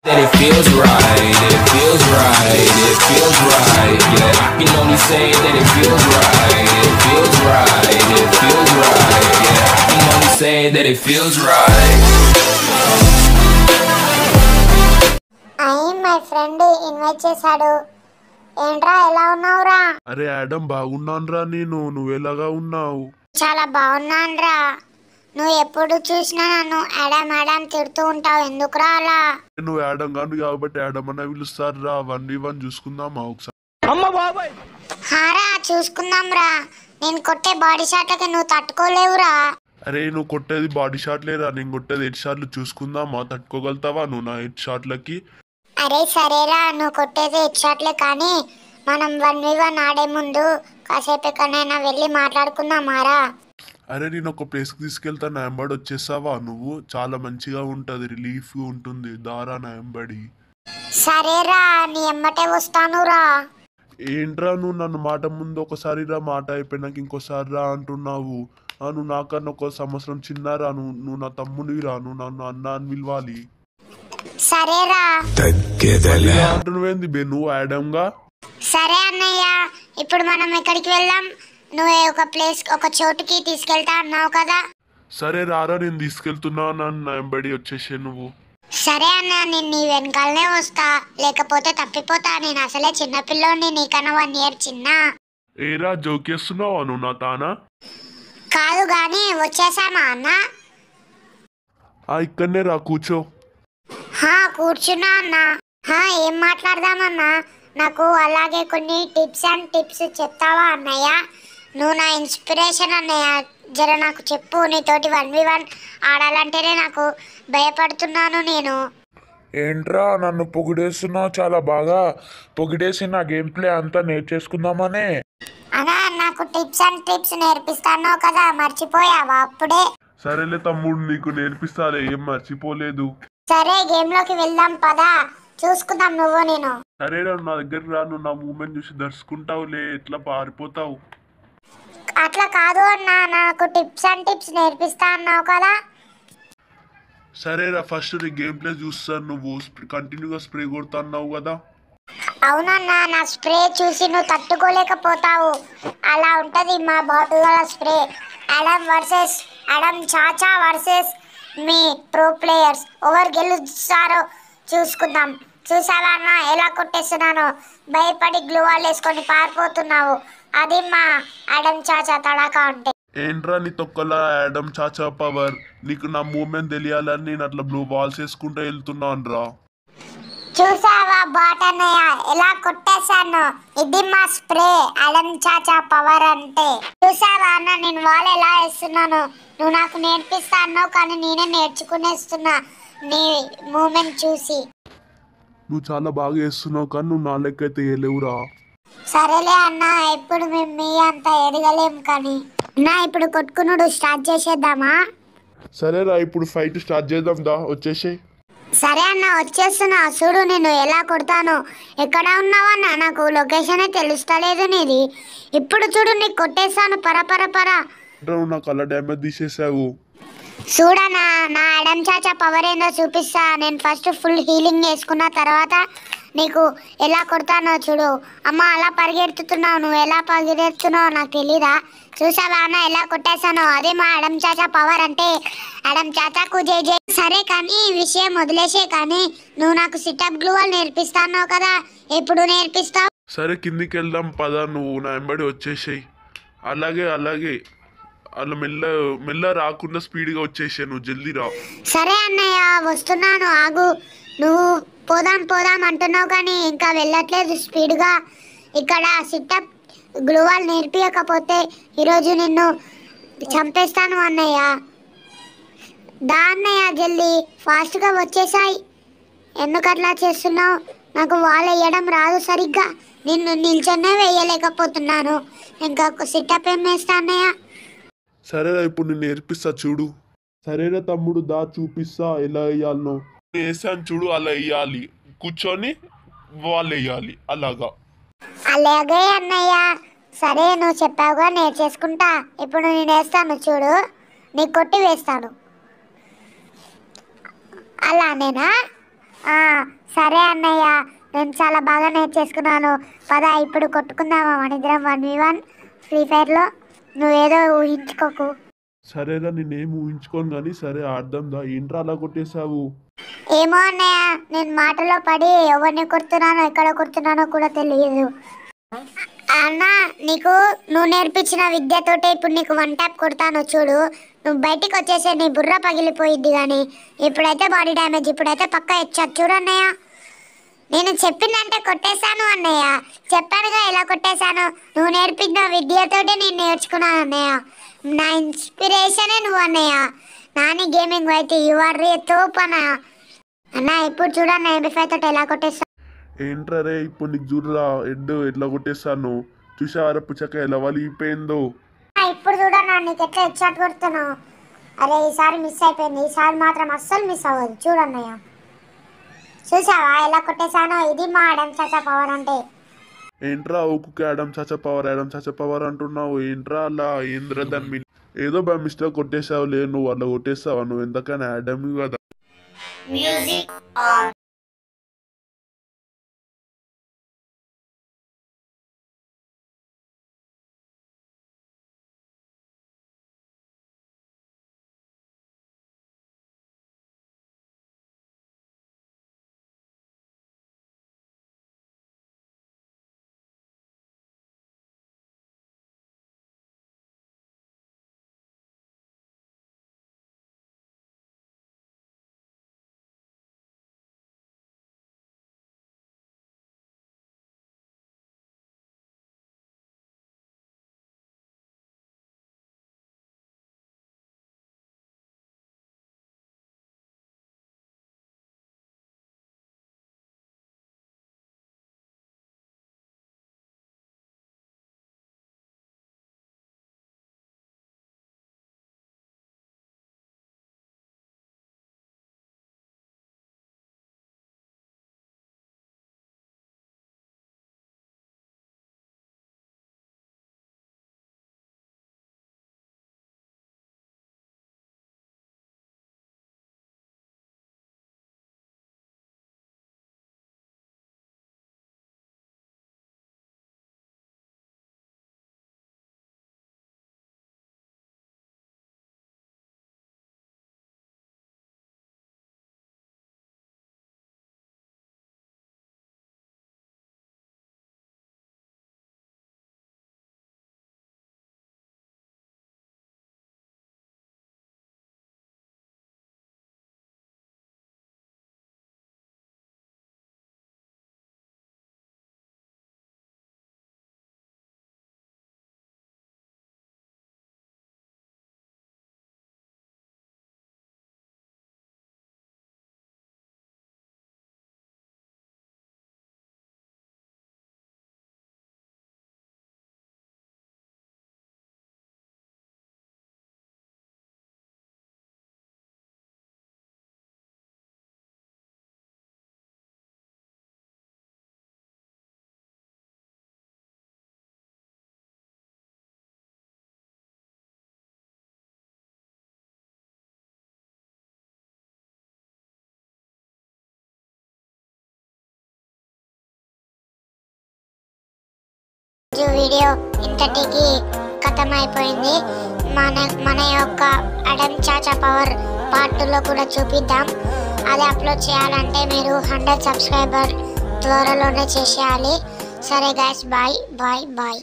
That it feels right, it feels right, it feels right. Yeah, I can only say that it feels right, it feels right, it feels right. Yeah, I can only say that it feels right. My friend invite చేశాడు. ఏంట్రా ఎలా ఉన్నావురా? అరే Adam బాగున్నానురా. నువ్వెలాగా ఉన్నావు? చాలా బాగున్నానురా. నువ్వు ఎప్పుడు చూసినా నన్ను యాడమ్ యాడమ్ తిడుతూ ఉంటావు, ఎందుకురా అలా? నువ్వు యాడమ్ గాను కాబట్టి యాడమ్ అన్న పిలుస్తారు రా. 1v1 చూసుకుందామా ఒకసారి? హారా చూసుకుందాం రా. నేను కొట్టే బాడీ షాట్లకి నువ్వు తట్టుకోలేవురా. అరే నువ్వు కొట్టేది బాడీ షాట్ లేరా, నేను కొట్టేది హెడ్ షాట్లు. చూసుకుందామా? తట్టుకోగలుగుతావా నువ్వు నా హెడ్ షాట్లకి? అరే సరేరా, నువ్వు కొట్టేది హెడ్ షాట్లే, కానీ మనం 1v1 ఆడే ముందు కాసేపు ఎక్కడైనా వెళ్ళి మాట్లాడుకుందామారా? అరే నేను ఒక ప్లేస్కి తీసుకెళ్తా, నా ఎంబడి వచ్చేసావా నువ్వు? చాలా మంచిగా ఉంటుంది, రిలీఫ్గా ఉంటుంది. దారా నా ఎంబడి. సరేరా, నీ ఎమ్మటే వస్తాను రా. ఏంట్రా నువ్వు నన్ను మాట ముందు ఒకసారి రా, మాట అయిపోయినాక ఇంకోసారి రా అంటున్నావు. నువ్వు నాకన్నా ఒక సంవత్సరం చిన్నారా. నువ్వు నా తమ్ముడివి రా, నువ్వు నన్ను అన్న అని పిలవాలి. సరేరా. అంటున్నావేంది బే నువ్వు యాడమ్గా? సరే అన్నయ్య, ఇప్పుడు మనం ఎక్కడికి వెళ్దాం? నువ్వు ఒక చోటుకి తీసుకెళ్తా అన్నావు కదా. సరే రారా, నేను తీసుకెళ్తున్నా. నన్ను ఎంబడి వచ్చేసే నువ్వు. సరే అన్న, నేను నీ వెనకాలనే వస్తా, లేకపోతే తప్పిపోతా. నేను అసలే చిన్నపిల్లోని, నీకన్నా 1 year చిన్న. ఏరా జోకేస్తున్నావా నువ్వు నా తానా? కాదు గాని వచ్చేసామా అన్న? ఇక్కడనే రా, కూర్చో. కూర్చున్నా అన్న. ఏం మాట్లాడదామన్నా? నాకు అలాగే కొన్ని టిప్స్ అండ్ టిప్స్ చెప్తావా అన్నయ్య? నువ్వు నా ఇన్స్పిరేషన్ అన్నయ్య, జర నాకు చెప్పు. నీతోటి 1v1 ఆడాలంటేనే నాకు భయపడుతున్నాను నేను. ఏంట్రా నన్ను పొగిడేస్తున్నావు? చాలా బాగా పొగిడేసి నా గేమ్ ప్లే అంతా నేర్చేసుకుందామనే. అన్నా, నాకు టిప్స్ అండ్ టిప్స్ నేర్పిస్తాను కదా, మర్చిపోయావా అప్పుడే? సరేలే తమ్ముడు, నీకు నేర్పిస్తాలే, ఏం మర్చిపోలేదు. సరే, గేమ్ లోకి వెళ్దాం పదా, చూసుకుందాం నువ్వు నేను. సరేరా, నా దగ్గర రా. నువ్వు నా మూమెంట్ చూసి దర్శకుంటావులే, ఎట్లా పారిపోతావు? అట్లా కాదు అన్నా, నాకు టిప్స్ అండ్ టిప్స్ నేర్పిస్తా అన్నావు కదా. సరేరా, ఫస్ట్ నీ గేమ్ ప్లే చూస్తాను. నువ్వు కంటిన్యూగా స్ప్రే కొడతా అన్నావు కదా. అవునన్నా, నా స్ప్రే చూసి నువ్వు తట్టుకోలేకపోతావు. అలా ఉంటది మా బాటిల్ స్ప్రే. అడమ్ చాచా వర్సెస్ మీ ప్రో ప్లేయర్స్. ఎవరు గెలుస్తారో చూసుకుందాం. చూసావా అన్న ఎలా కొట్టేస్తున్నాను? భయపడి గ్లూవాల్ వేసుకొని పారిపోతున్నావు. అది మా అడమ్ చాచా తడాకా అంటే. ఏంట్రా నీ తొక్కల యాడమ్ చాచా పవర్? నీకు నా మూమెంట్ తెలియాలని నేను అట్లా బ్లూ బాల్స్ వేసుకుంటూ వెళ్తున్నాను రా. చూసావా బాట్ అన్నయ్య ఎలా కొట్టేశాను? ఇది మా స్ప్రే, అడమ్ చాచా పవర్ అంటే. చూసావా అన్న నేను వాల్ ఎలా వేస్తున్నాను? నువ్వు నాకు నేర్పిస్తా అన్నావు, కానీ నేనే నేర్చుకునేస్తున్నా నీ మూమెంట్ చూసి. నువ్వు చాలా బాగా వేస్తున్నావు, కానీ నువ్వు నా లెక్క అయితే వేయలేవురా. సరేలే అన్న, ఇప్పుడు మేము మీ అంత ఎదగలేం, కానీ నా ఇప్పుడు కొట్టుకున్నాడు స్టార్ట్ చేసేద్దామా? సరేరా, ఇప్పుడు ఫైట్ స్టార్ట్ చేద్దాం దా, వచ్చేసి. సరే అన్న, వచ్చేస్తున్నా. చూడు నేను ఎలా కొడతాను. ఎక్కడ ఉన్నావన్న? నాకు లొకేషనే తెలుస్తలేదు నీది. ఇప్పుడు చూడు, నీకు కొట్టేస్తాను. పర నువ్వు నా కళ్ళ డ్యామేజ్ తీసేసావు. చూడనా, నా అడమ్ చాచా పవర్ ఏందో చూపిస్తా. నేను ఫస్ట్ ఫుల్ హీలింగ్ వేసుకున్న తర్వాత నీకు ఎలా కొడతానో చూడు. అమ్మ అలా పరిగెత్తుతున్నావు, నువ్వు ఎలా పరిగెత్తున్నావు నాకు తెలీదా? చూసావా అన్న ఎలా కొట్టేశాను? అదే మా అడమ్ చాచా పవర్ అంటే. అడమ్ చాచాకు జై జై. సరే కానీ ఈ విషయం వదిలేసే, కానీ నువ్వు నాకు సిటప్ గ్లూవాల్ నేర్పిస్తాన్నావు కదా, ఎప్పుడు నేర్పిస్తావు? సరే కిందికి వెళ్దాం పద, నువ్వు నా వెంబడి వచ్చేసాయి. అలాగే అలా మెల్ల రాకుండా స్పీడ్గా వచ్చేసాయి, నువ్వు జల్దీ రా. సరే అన్నయ్య వస్తున్నాను, ఆగు. నువ్వు పోదాం అంటున్నావు, కానీ ఇంకా వెళ్ళట్లేదు స్పీడ్గా. ఇక్కడ సిటప్ గ్లూవాల్ నేర్పియకపోతే ఈరోజు నిన్ను చంపేస్తాను అన్నయ్య. దా అన్నయ్య, జల్దీ ఫాస్ట్గా వచ్చేసాయి. ఎందుకు అట్లా చేస్తున్నావు? నాకు వాల్ వేయడం రాదు సరిగ్గా, నిన్ను నిల్చొనే వేయలేకపోతున్నాను. ఇంకా సిటప్ ఏం వేస్తా అన్నయ్య? సరేరా, ఇప్పుడు నేను నేర్పిస్తా చూడు. సరేరా తమ్ముడు, దా చూపిస్తా ఎలా వేయాలనో. వేసాను చూడు, అలా వేయాలి. కూర్చొని వాళ్ళు వేయాలి అలాగా. అలాగే అన్నయ్య. సరే నువ్వు చెప్పావుగా, నేను చేసుకుంటా. ఇప్పుడు నేను వేస్తాను చూడు, నీకు కొట్టి వేస్తాను. అలానేనా? సరే అన్నయ్య, నేను చాలా బాగా నేర్చేసుకున్నాను. పద ఇప్పుడు కొట్టుకుందామా మనిద్దరం 1v1 ఫ్రీ ఫైర్లో. నువ్వేదో ఊహించుకోకు. సరేరా, నేనేం ఊహించుకోను కానీ సరే ఆడదాం దా. ఏంట్రా అలా కొట్టేశావు? ఏమో అన్నయ్య, నేను మాటలో పడి ఎవరిని కొడుతున్నానో ఎక్కడ కొడుతున్నానో కూడా తెలియదు. అన్న, నువ్వు నేర్పించిన విద్యతోటే ఇప్పుడు నీకు 1 ట్యాప్ కొడతాను చూడు. నువ్వు బయటికి వచ్చేసే, నీ బుర్ర పగిలిపోయిద్ది. కానీ ఇప్పుడైతే బాడీ డ్యామేజ్, ఇప్పుడైతే పక్క హెడ్‌షాట్ చూడు అన్నయ్య. నేను చెప్పిందంటే కొట్టేశాను అన్నయ్య, చెప్పానుగా ఎలా కొట్టేశాను. నువ్వు నేర్పించిన విద్యతోటే నేను నేర్చుకున్నాను అన్నయ్య. నా ఇన్స్పిరేషనే నువ్వు అన్నయ్య. నాని గేమింగ్ అయితే యువర్ తోపు అన్న. ఇప్పుడు చూడన్న MP5 తోటి ఎలా కొట్టేస్తా. ఏంట్రా రే, ఇప్పుడు నీకు చూడరా హెడ్ ఎట్లా కొట్టేస్తాను. చూసావారా పుచ్చక ఎలా వలిగిపోయిందో. ఇప్పుడు చూడన్నా నీకు ఎట్లా హెడ్‌షాట్ కొడుతున్నావు. అరే ఈసారి మిస్ అయిపోయింది, ఈసారి మాత్రం అస్సలు మిస్ అవ్వదు. చూడన్నయ్య, చూసావా ఎలా కొట్టేశానో. ఇది మా అడమ్ చాచా పవర్ అంటే. ఏంట్రా ఊకుకే అడమ్ చాచా పవర్ అంటున్నావు. ఏంట్రా అలా? ఏంద్రా దాన్ని ఏదో బై మిస్టేక్ కొట్టేసావు. లే, నువ్వు అలా కొట్టేస్తావా? నువ్వు ఎంతకైనా అడమ్ కదా. Music on. వీడియో ఇంతటికి ఖతమైపోయింది. మన యొక్క అడమ్ చాచా పవర్ పార్ట్ 2లో కూడా చూపిద్దాం. అది అప్లోడ్ చేయాలంటే మీరు 100 సబ్స్క్రైబర్ త్వరలోనే చేసేయాలి. సరే గైస్, బాయ్ బాయ్ బాయ్.